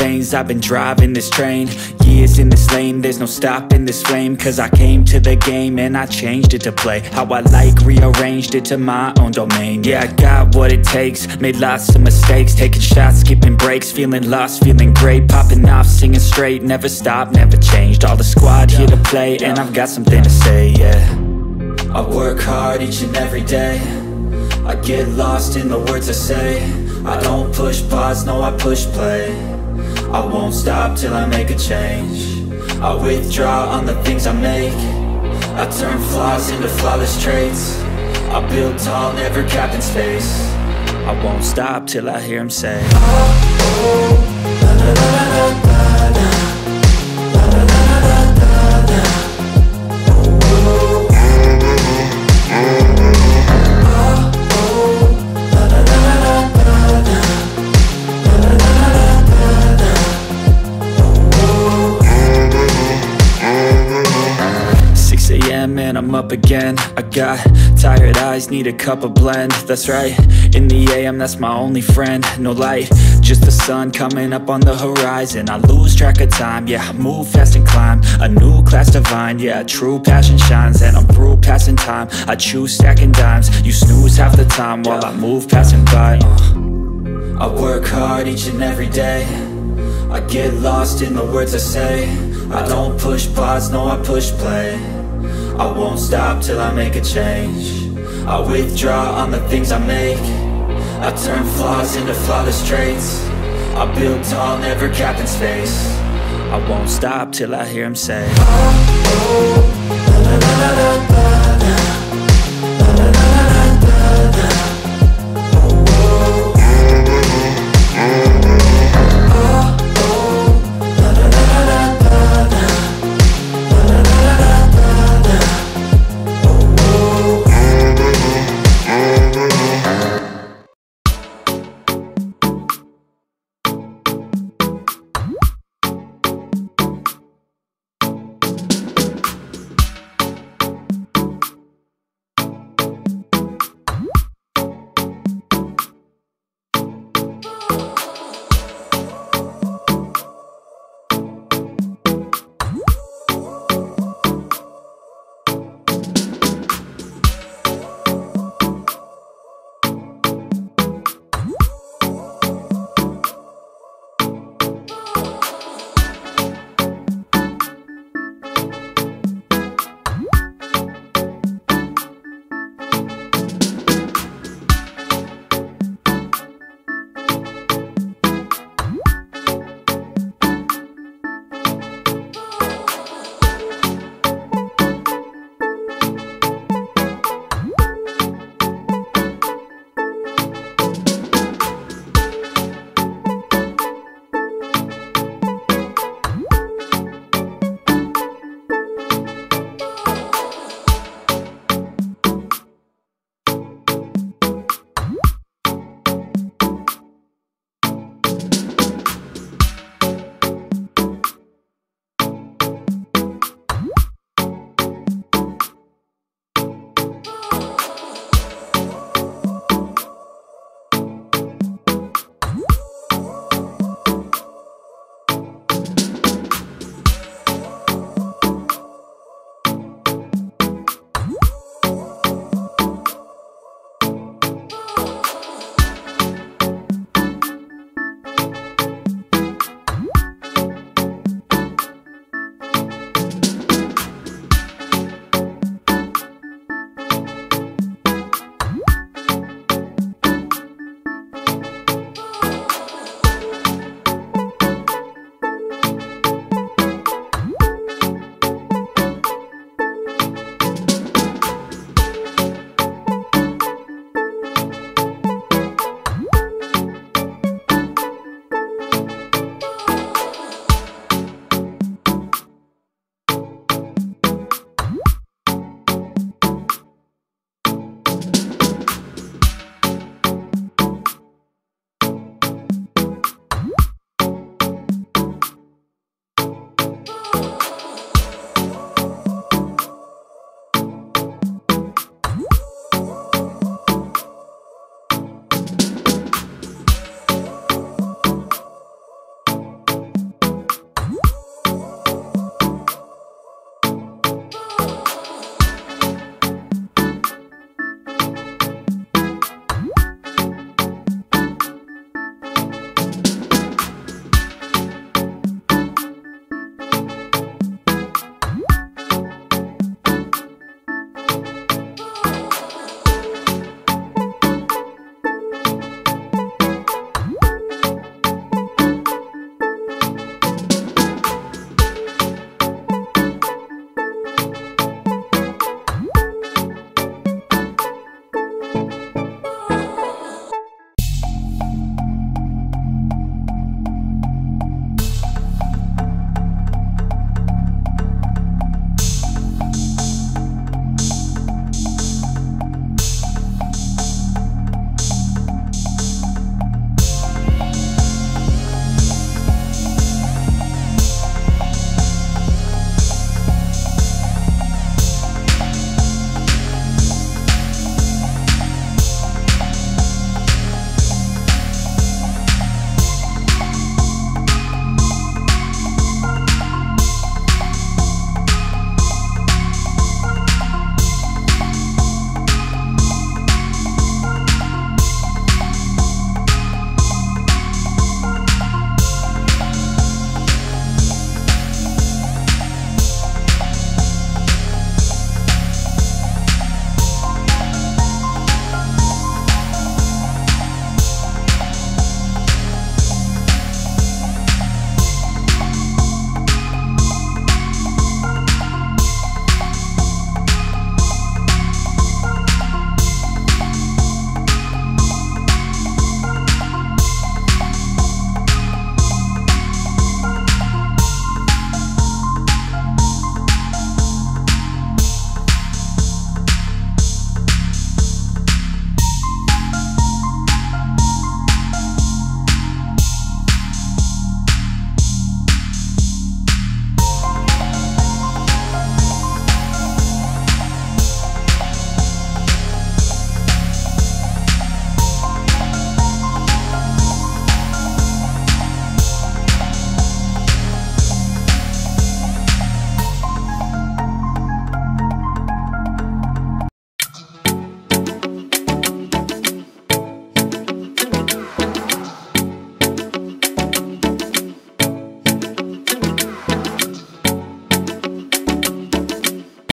veins, I've been driving this train. Years in this lane, there's no stopping this flame. Cause I came to the game and I changed it to play how I like, rearranged it to my own domain. Yeah, I got what it takes, made lots of mistakes, taking shots, skipping breaks, feeling lost, feeling great, popping off, singing straight, never stopped, never changed. All the squad here to play, and I've got something to say, yeah. I work hard each and every day, I get lost in the words I say. I don't push pause, no, I push play. I won't stop till I make a change. I withdraw on the things I make. I turn flaws into flawless traits. I build tall, never capped in space. I won't stop till I hear him say, oh, oh, la la la la la la, la la la la la la, oh, oh, and I'm up again. I got tired eyes, need a cup of blend. That's right, in the AM, that's my only friend. No light, just the sun coming up on the horizon. I lose track of time, yeah, I move fast and climb a new class divine, yeah, true passion shines. And I'm through passing time, I choose stacking dimes. You snooze half the time while I move passing by. I work hard each and every day, I get lost in the words I say. I don't push pause, no, I push play. I won't stop till I make a change. I withdraw on the things I make. I turn flaws into flawless traits. I build tall, never capped in space. I won't stop till I hear him say, oh, oh, la la la la la la, la la la la la la, oh, oh, oh, oh.